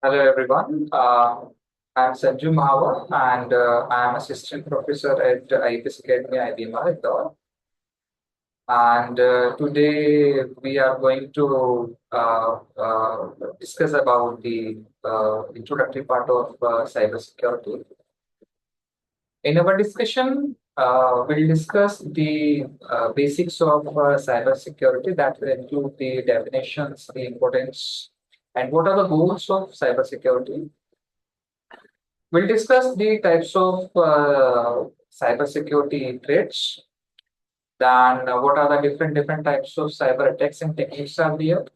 Hello everyone. I'm Sanju Mahawar and I'm assistant professor at IPS Academy IBMR Indore. And today we are going to discuss about the introductory part of cybersecurity. In our discussion, we'll discuss the basics of cybersecurity that will include the definitions, the importance, and what are the goals of cybersecurity. We'll discuss the types of cybersecurity threats, then what are the different types of cyber attacks and techniques are there,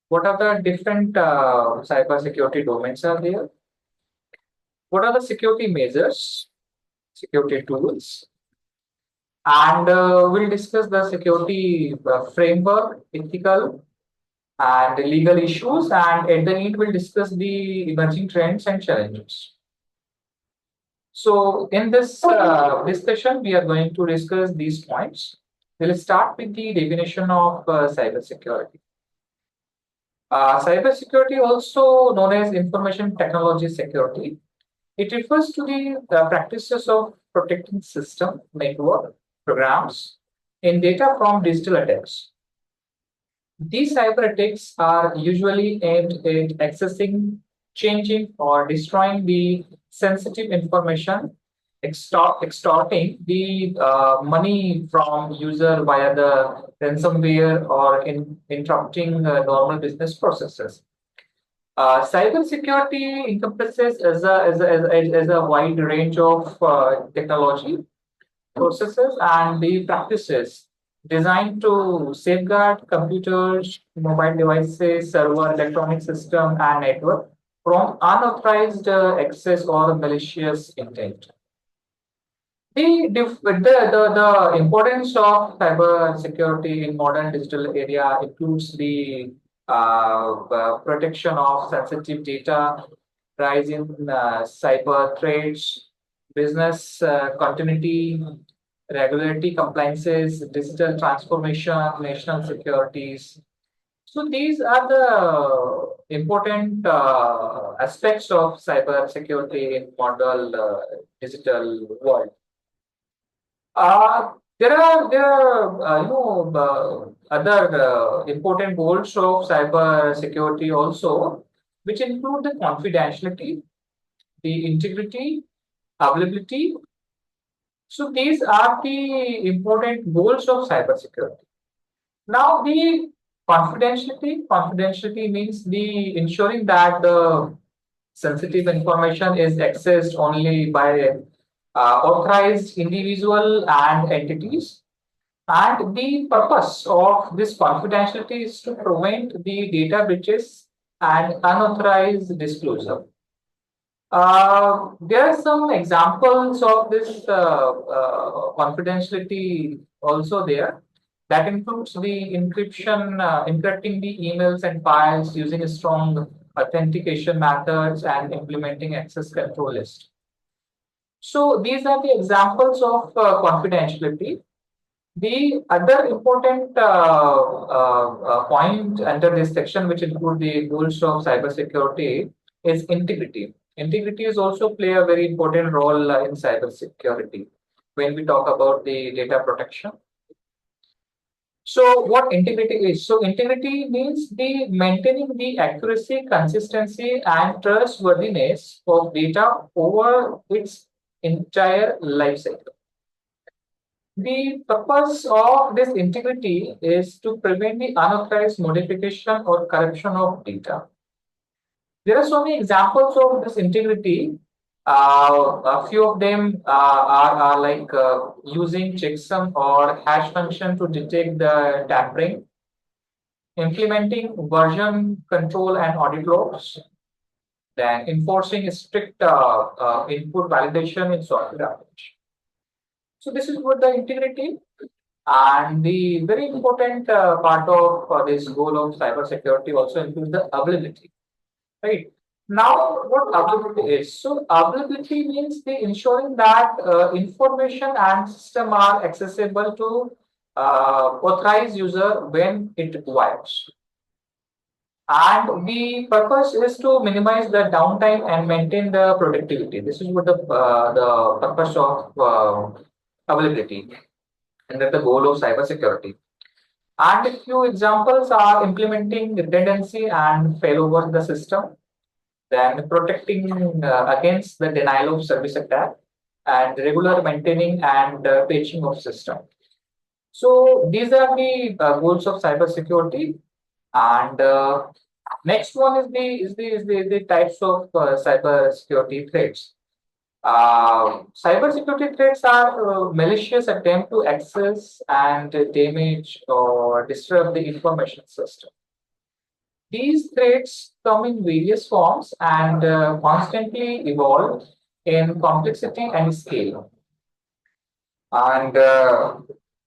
what are the different cybersecurity domains are there, what are the security measures, security tools, and we'll discuss the security framework, ethical and legal issues, and at the end we'll discuss the emerging trends and challenges. So in this discussion, we are going to discuss these points. We'll start with the definition of cybersecurity. Cybersecurity, also known as information technology security, it refers to the practices of protecting system, network, programs, and data from digital attacks. These cyber attacks are usually aimed at accessing, changing, or destroying the sensitive information, extorting the money from user via the ransomware or interrupting normal business processes. Cybersecurity encompasses as a wide range of technology processes and the practices designed to safeguard computers, mobile devices, server, electronic system, and network from unauthorized access or malicious intent. The importance of cyber security in modern digital area includes the protection of sensitive data, rise in cyber threats, business continuity, regulatory compliances, digital transformation, national securities. So these are the important aspects of cyber security in modern digital world. There are other important goals of cyber security also, which include the confidentiality, the integrity, availability. So these are the important goals of cybersecurity. Now, the confidentiality means the ensuring that the sensitive information is accessed only by authorized individual and entities. And the purpose of this confidentiality is to prevent the data breaches and unauthorized disclosure. There are some examples of this confidentiality also there. That includes the encrypting the emails and files using strong authentication methods and implementing access control list. So these are the examples of confidentiality. The other important point under this section, which include the goals of cybersecurity, is integrity. Integrity is also play a very important role in cybersecurity when we talk about the data protection. So what integrity is? So integrity means the maintaining the accuracy, consistency, and trustworthiness of data over its entire life cycle. The purpose of this integrity is to prevent the unauthorized modification or corruption of data. There are so many examples of this integrity. A few of them are like using checksum or hash function to detect the tampering, implementing version control and audit logs, then enforcing strict input validation in software application. So this is what the integrity. And the very important part of this goal of cybersecurity also includes the availability, right? Now, what availability is? So, availability means the ensuring that information and system are accessible to authorized user when it requires. And the purpose is to minimize the downtime and maintain the productivity. This is what the purpose of availability, and that's the goal of cybersecurity. And a few examples are implementing redundancy and failover in the system, then protecting against the denial of service attack, and regular maintaining and patching of system. So these are the goals of cybersecurity. And next one is the types of cybersecurity threats. Cybersecurity threats are malicious attempt to access and damage or disrupt the information system. These threats come in various forms and constantly evolve in complexity and scale. And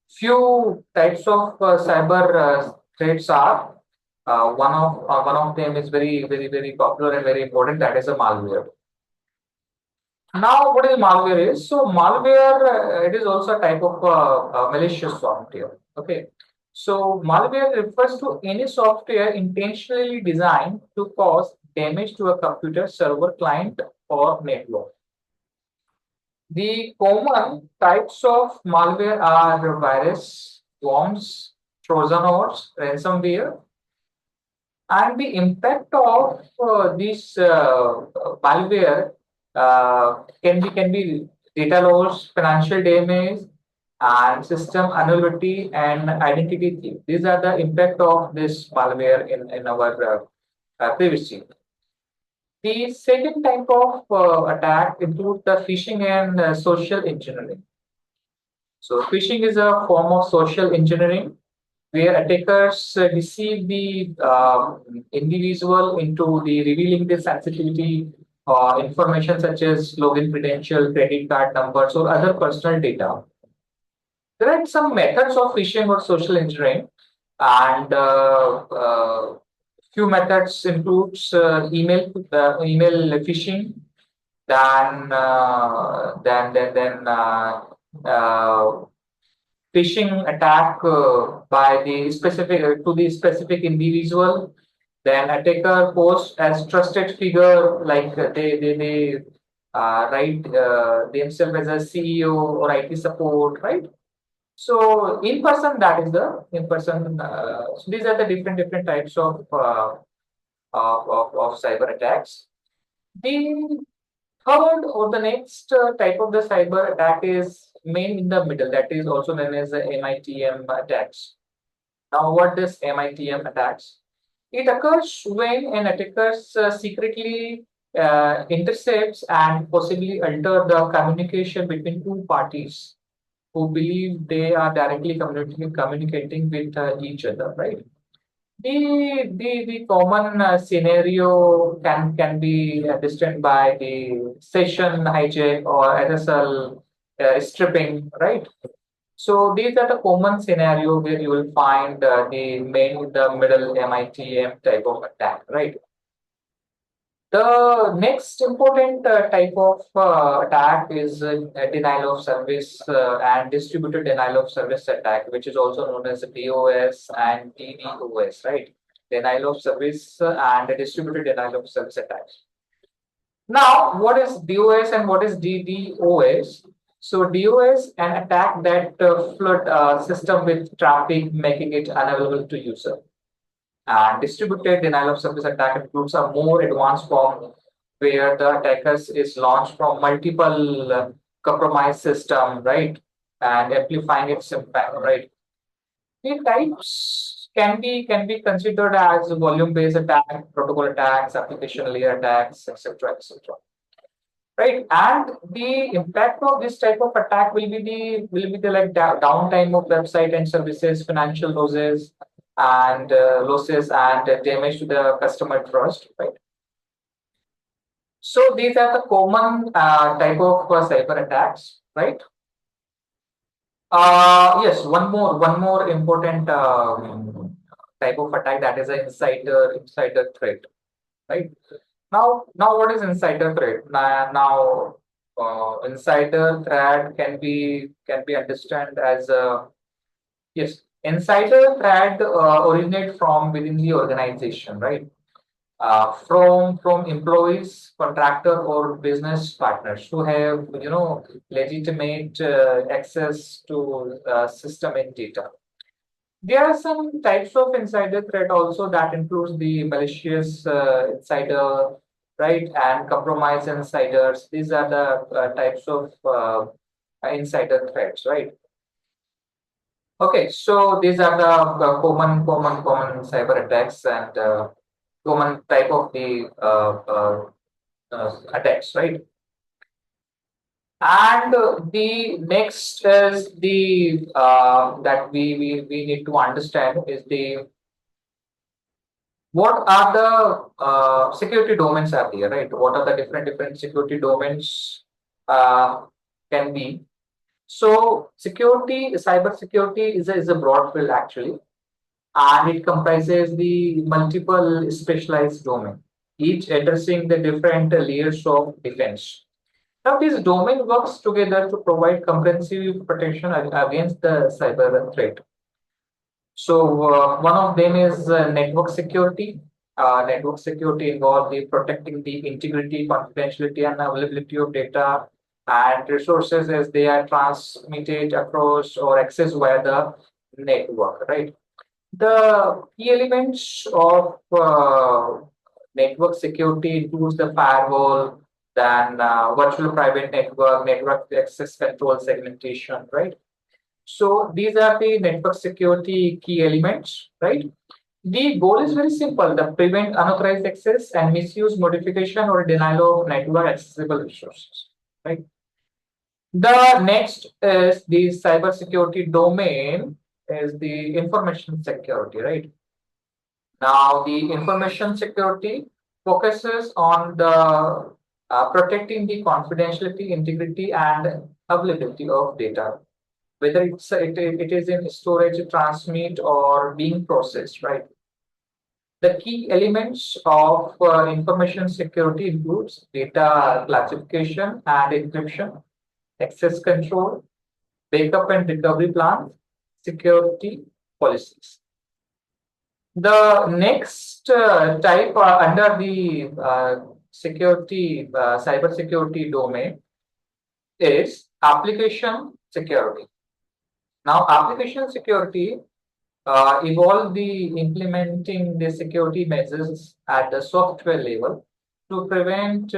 few types of cyber threats are one of them is very popular and very important. That is a malware. Now, what is malware is? So malware, it is also a type of malicious software. Okay. So malware refers to any software intentionally designed to cause damage to a computer, server, client, or network. The common types of malware are virus, worms, Trojan horse, ransomware, and the impact of this malware can be data loss, financial damage, and system vulnerability and identity thief. These are the impact of this malware in our privacy. The second type of attack includes the phishing and social engineering. So phishing is a form of social engineering where attackers deceive the individual into the revealing the sensitivity information such as login credential, credit card numbers, or other personal data. There are some methods of phishing or social engineering, and few methods includes email phishing, then uh, phishing attack by the specific to the specific individual. Then attacker posts as trusted figure, like they write themselves as a CEO or IT support, right? So in person, that is the in person. So these are the different types of cyber attacks. The third or the next type of the cyber attack is main in the middle. That is also known as the MITM attacks. Now, what is MITM attacks? It occurs when an attacker secretly intercepts and possibly alter the communication between two parties who believe they are directly communicating with each other, right? The common scenario can be understood by the session hijack or SSL stripping, right? So these are the common scenario where you will find the middle MITM type of attack, right? The next important type of attack is denial of service and distributed denial of service attack, which is also known as DOS and DDoS, right? Denial of service and distributed denial of service attacks. Now, what is DOS and what is DDoS? So DOS, an attack that flood system with traffic, making it unavailable to user. And distributed denial of service attack includes a more advanced form where the attackers is launched from multiple compromised system, right? And amplifying its impact, right? The types can be considered as volume-based attack, protocol attacks, application layer attacks, etc., etc. Right, and the impact of this type of attack will be the like downtime of website and services, financial losses and damage to the customer trust. Right. So these are the common type of cyber attacks. Right. Yes, one more important type of attack, that is an insider threat. Right. Now, what is insider threat? Now, insider threat can be understood as yes. Insider threat originate from within the organization, right? From employees, contractor, or business partners who have legitimate access to system and data. There are some types of insider threat also that includes the malicious insider, right, and compromise insiders. These are the types of insider threats, right? Okay, so these are the common cyber attacks and common type of the attacks, right? And the next is the that we need to understand is the what are the security domains are there, right? What are the different security domains uh, can be? So security, cyber security is a broad field actually, and it comprises the multiple specialized domain, each addressing the different layers of defense. Now, this domain works together to provide comprehensive protection against the cyber threat. So, one of them is network security. Network security involves the protecting the integrity, confidentiality, and availability of data and resources as they are transmitted across or accessed via the network, right? The key elements of network security includes the firewall, then virtual private network, network access control segmentation, right? So these are the network security key elements, right? The goal is very simple: to prevent unauthorized access and misuse, modification, or denial of network accessible resources, right? The next is the cybersecurity domain is the information security, right? Now, the information security focuses on the protecting the confidentiality, integrity, and availability of data, whether it is in storage, transmit, or being processed, right? The key elements of information security includes data classification and encryption, access control, backup and recovery plans, security policies. The next type under the cyber security domain is application security. Now, application security involve the implementing the security measures at the software level to prevent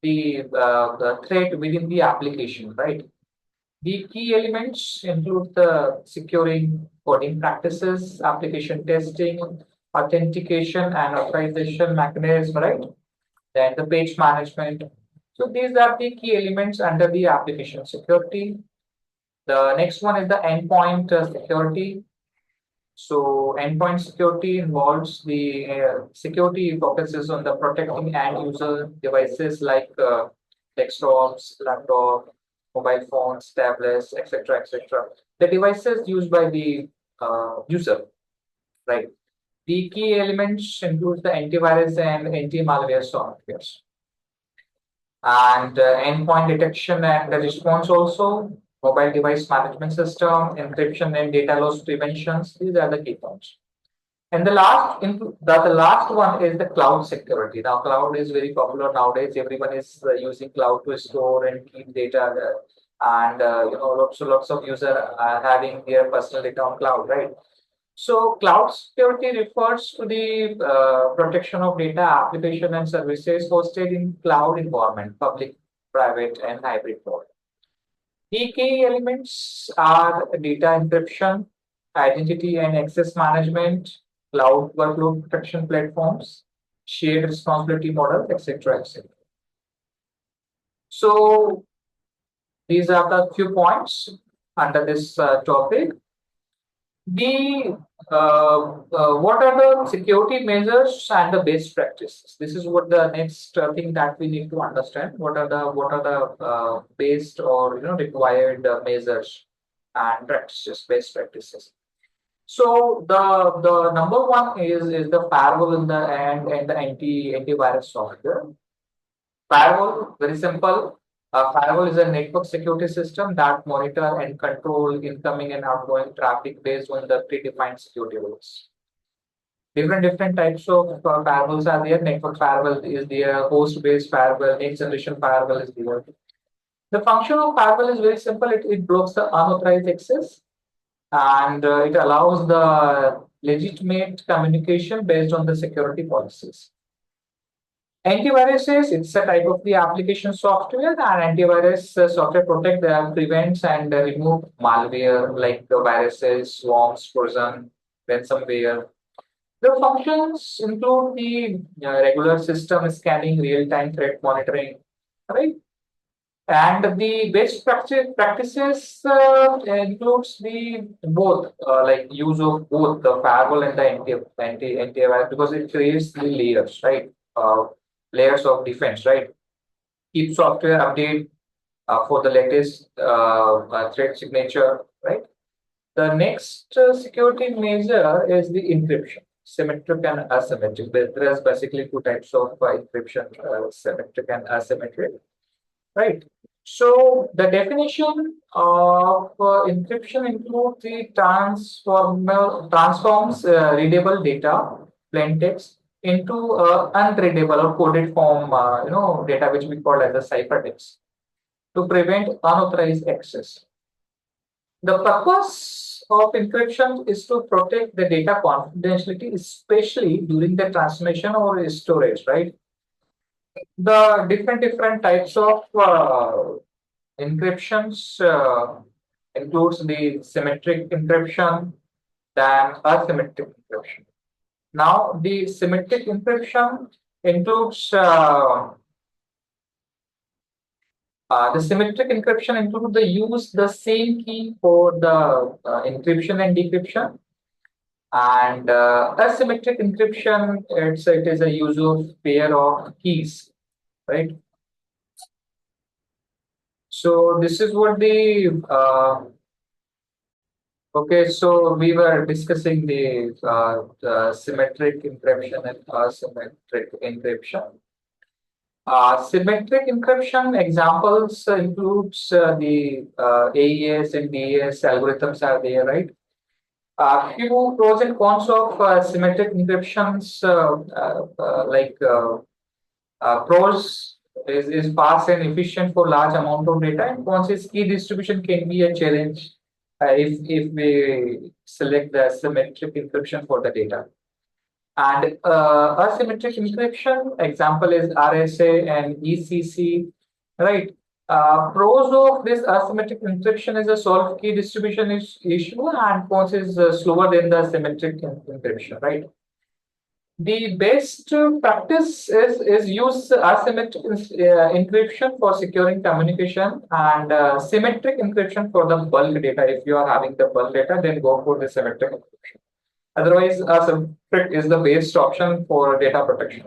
the threat within the application, right? The key elements include the securing coding practices, application testing, authentication and authorization mechanism, right? Then the page management. So these are the key elements under the application security. The next one is the endpoint security. So endpoint security involves the security focuses on the protecting end user devices like desktops, laptop, mobile phones, tablets, etc., etc. The devices used by the user, right? The key elements include the antivirus and anti-malware softwares, and endpoint detection and response also, mobile device management system, encryption and data loss preventions. These are the key points. And the last one is the cloud security. Now, cloud is very popular nowadays. Everyone is using cloud to store and keep data there. And lots of users are having their personal data on cloud, right? So, cloud security refers to the protection of data, application, and services hosted in cloud environment, public, private, and hybrid mode. The key elements are data encryption, identity and access management, cloud workload protection platforms, shared responsibility model, etc., etc. So these are the few points under this topic. The what are the security measures and the best practices? This is what the next thing that we need to understand. What are the based or required measures and practices, best practices? So the number one is the firewall in the and the antivirus software. Firewall, very simple. A firewall is a network security system that monitor and control incoming and outgoing traffic based on the predefined security rules. Different types of firewalls are there. Network firewall is there. Host-based firewall, next generation firewall is there. The function of firewall is very simple. It blocks the unauthorized access, and it allows the legitimate communication based on the security policies. Antivirus is it's a type of the application software, and antivirus software prevents and remove malware like the viruses, worms, Trojan, ransomware. The functions include the regular system scanning, real-time threat monitoring, right? And the practices includes the both, like use of both the firewall and the antivirus because it creates the layers, right? Layers of defense, right? Keep software update for the latest threat signature, right? The next security measure is the encryption, symmetric and asymmetric. There is basically two types of encryption, symmetric and asymmetric, right? So the definition of encryption includes the transforms readable data, plain text, into unreadable or coded form, data which we call as a ciphertext to prevent unauthorized access. The purpose of encryption is to protect the data confidentiality, especially during the transmission or storage, right? The different types of encryptions includes the symmetric encryption than asymmetric encryption. Now, the symmetric encryption includes the use the same key for the encryption and decryption, and asymmetric encryption it is a use of pair of keys, right? So this is what the okay. So we were discussing the symmetric encryption and asymmetric encryption. Symmetric encryption examples includes the AES and DES algorithms are there, right? Few pros and cons of symmetric encryptions, pros is fast and efficient for large amount of data, and cons is key distribution can be a challenge if we select the symmetric encryption for the data. And asymmetric encryption example is RSA and ECC, right? Pros of this asymmetric encryption is a solved key distribution issue, and cons is slower than the symmetric encryption, right? The best practice is use asymmetric encryption for securing communication and symmetric encryption for the bulk data. If you are having the bulk data, then go for the symmetric encryption. Otherwise, asymmetric is the best option for data protection.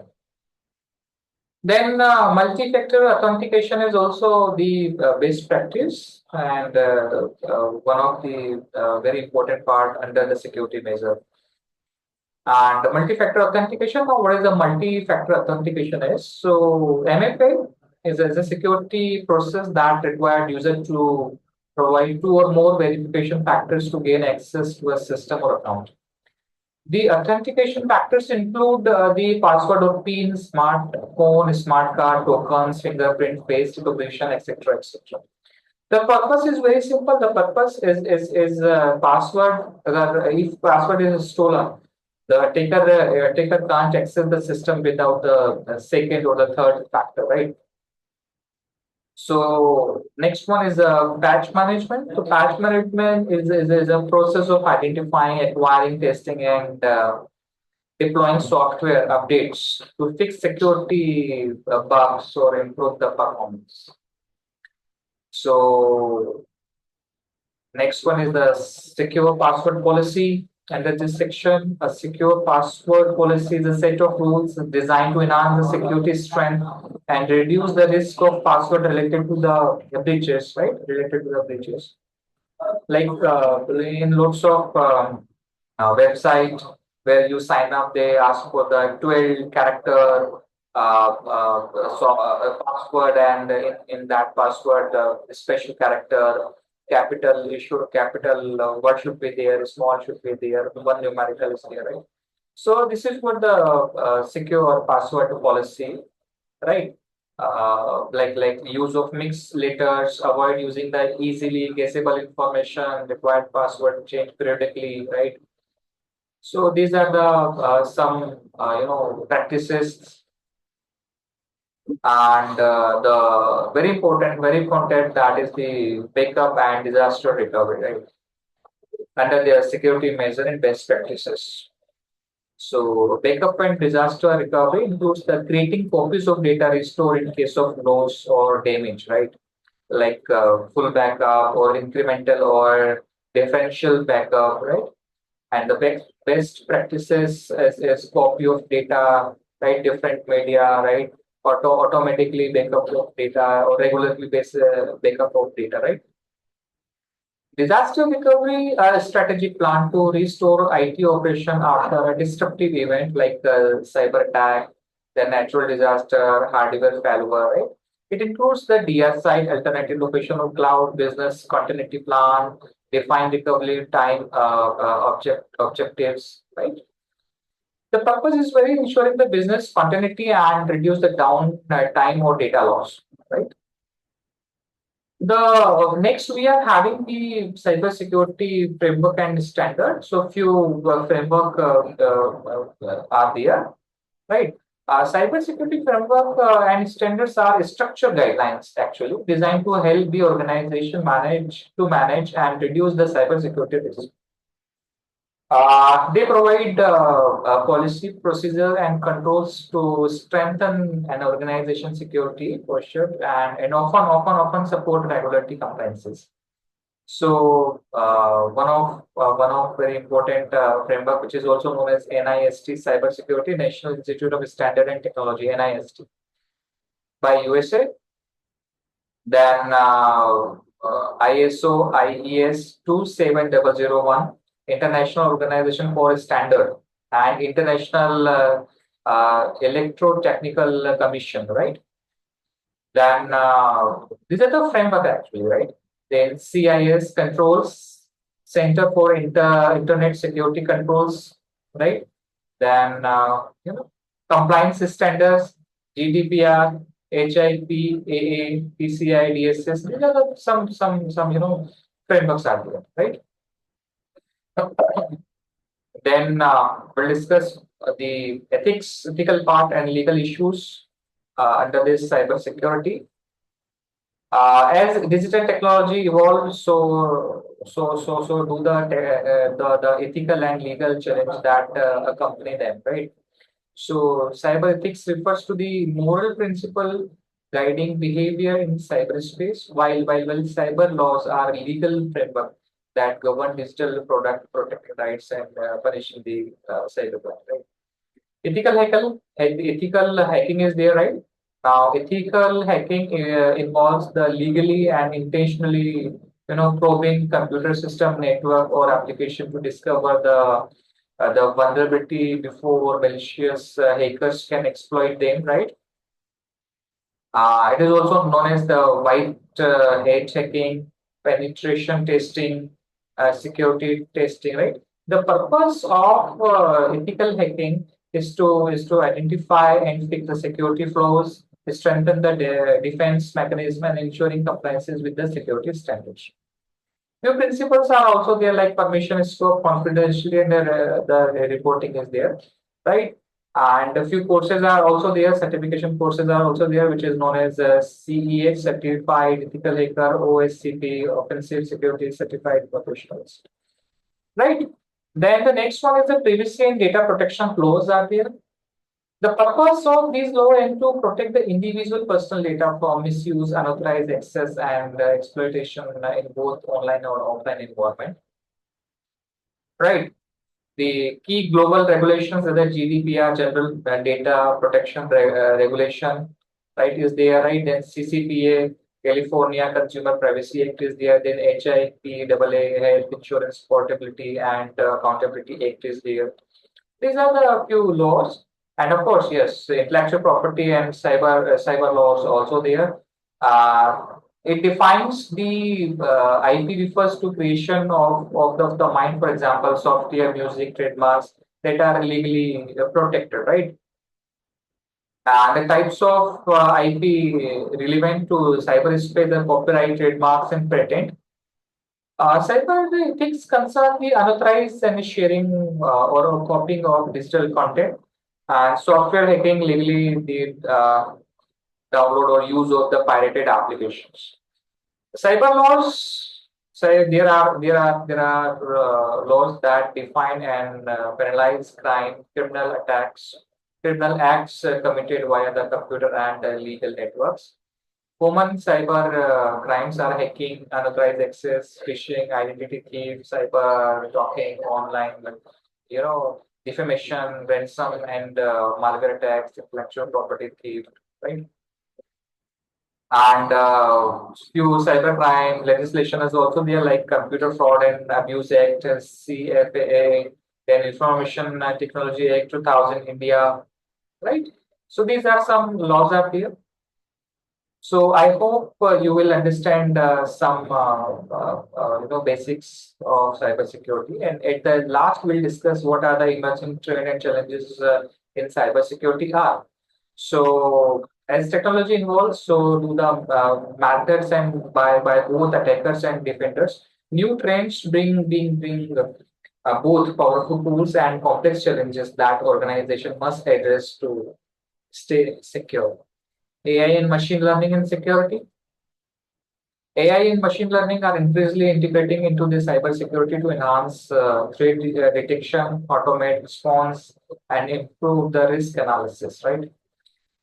Then multi-factor authentication is also the best practice and one of the very important part under the security measure. And the multi-factor authentication, now what is the multi-factor authentication is? So MFA is a security process that required user to provide two or more verification factors to gain access to a system or account. The authentication factors include the password or PIN, smartphone, smart card, tokens, fingerprint, face recognition, etc., etc. The purpose is very simple. The purpose is password. If password is stolen, the taker can't access the system without the second or the third factor, right? So next one is patch management. So patch management is a process of identifying, acquiring, testing, and deploying software updates to fix security bugs or improve the performance. So next one is the secure password policy. Under this section, a secure password policy is a set of rules designed to enhance the security strength and reduce the risk of password related to the breaches, right? Related to the breaches. Like in lots of website where you sign up, they ask for the 12 character password, and in that password, special character, capital issue, capital word should be there, small should be there, one numerical is there, right? So this is what the secure password policy, right? Like use of mixed letters, avoid using the easily guessable information, required password change periodically, right? So these are the some practices, and the very important, that is the backup and disaster recovery, right? Under their security measure and best practices. So backup and disaster recovery includes the creating copies of data restored in case of loss or damage, right? Like full backup or incremental or differential backup, right? And the best practices is copy of data, right? Different media, right? Automatically backup of data or regularly backup of data, right? Disaster recovery strategy plan to restore IT operation after a disruptive event like the cyber attack, the natural disaster, hardware failure, right? It includes the DR site, alternative location of cloud, business continuity plan, define recovery time objectives, right? The purpose is very ensuring the business continuity and reduce the down time or data loss, right? The next we are having the cybersecurity framework and standard. So few framework are there, right? Cybersecurity framework and standards are structured guidelines actually designed to help the organization manage and reduce the cybersecurity risk. They provide policy, procedure, and controls to strengthen an organization security posture, and often support regulatory compliances. So one of very important framework, which is also known as NIST, Cybersecurity National Institute of Standard and Technology, NIST, by USA. Then ISO IES 27001, International Organization for Standard, and International Electrotechnical Commission, right? Then these are the framework actually, right? Then CIS controls, Center for Internet Security Controls, right? Then compliance standards, GDPR, HIP, AA, PCI, DSS. These are some frameworks are there, right? Then we'll discuss the ethical part and legal issues under this cybersecurity. As digital technology evolves, so do the ethical and legal challenge that accompany them, right? So cyber ethics refers to the moral principle guiding behavior in cyberspace, while cyber laws are legal framework that govern digital product protecting rights and punishing the cybercrime, right? Ethical hacking is there, right? Now, ethical hacking involves the legally and intentionally, probing computer system, network, or application to discover the vulnerability before malicious hackers can exploit them, right? It is also known as the white hat hacking, penetration testing, security testing, right? The purpose of ethical hacking is to identify and fix the security flaws, strengthen the defense mechanism, and ensuring compliances with the security standards. New principles are also there, like permission scope, confidentiality, and the reporting is there, right? And a few courses are also there, certification courses are also there, which is known as CEH, Certified Ethical Hacker, OSCP, Offensive Security Certified Professionals, right? Then the next one is the privacy and data protection laws are there. The purpose of these laws is to protect the individual personal data from misuse, unauthorized access, and exploitation in both online or offline environment. Right. The key global regulations are the GDPR, General Data Protection Regulation, right, is there, right? Then CCPA, California Consumer Privacy Act is there. Then HIPAA, Health Insurance Portability and Accountability Act is there. These are the few laws. And of course, yes, intellectual property and cyber laws also there. It defines the IP refers to creation of the mind, for example, software, music, trademarks that are legally protected, right? And the types of IP relevant to cyberspace, the copyright, trademarks, and patent. Cyber ethics concern the unauthorized and sharing or copying of digital content, and software hacking, legally the download or use of the pirated applications. Cyber laws say there are laws that define and penalize crime, criminal acts committed via the computer and legal networks. Common cyber crimes are hacking, unauthorized access, phishing, identity theft, cyber stalking, online, defamation, ransom, and malware attacks, intellectual property theft, right? And few cybercrime legislation is also there, like Computer Fraud and Abuse Act, CFAA, then Information Technology Act 2000, India, right? So these are some laws are there. So I hope you will understand some basics of cybersecurity, and at the last we'll discuss what are the emerging trend and challenges in cybersecurity are. So as technology evolves, so do the methods and by both attackers and defenders. New trends bring both powerful tools and complex challenges that organization must address to stay secure. AI and machine learning and security. AI and machine learning are increasingly integrating into the cybersecurity to enhance threat detection, automate response, and improve the risk analysis. Right.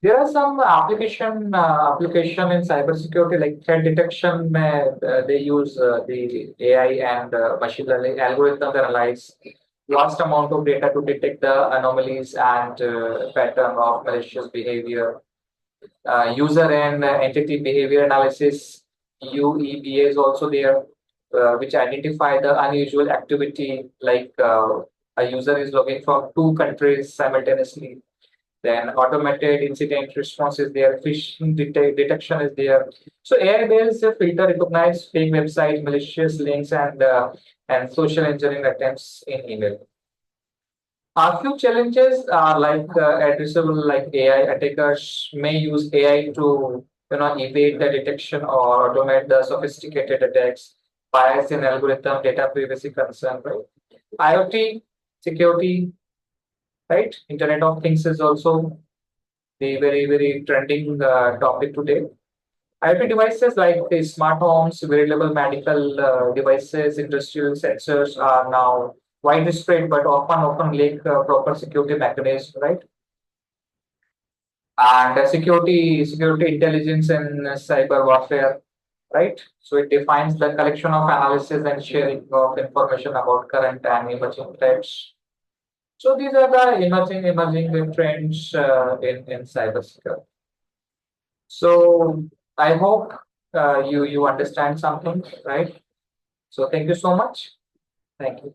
There are some application in cybersecurity like threat detection. They use the AI and machine learning algorithms to analyze vast amount of data to detect the anomalies and pattern of malicious behavior. User and entity behavior analysis (UEBA) is also there, which identify the unusual activity, like a user is logging from two countries simultaneously. Then automated incident response is there, phishing detection is there. So AI-based filter recognize fake websites, malicious links, and social engineering attempts in email. A few challenges are like addressable, like AI attackers may use AI to evade the detection or automate the sophisticated attacks, bias in algorithm, data privacy concern, right? IoT security, right? Internet of Things is also the very trending topic today. IoT devices like the smart homes, wearable medical devices, industrial sensors are now widespread, but often lack proper security mechanisms, right? And security intelligence and cyber warfare, right? So it defines the collection of analysis and sharing of information about current and emerging threats. So these are the emerging trends in cybersecurity. So I hope you understand something, right? So thank you so much. Thank you.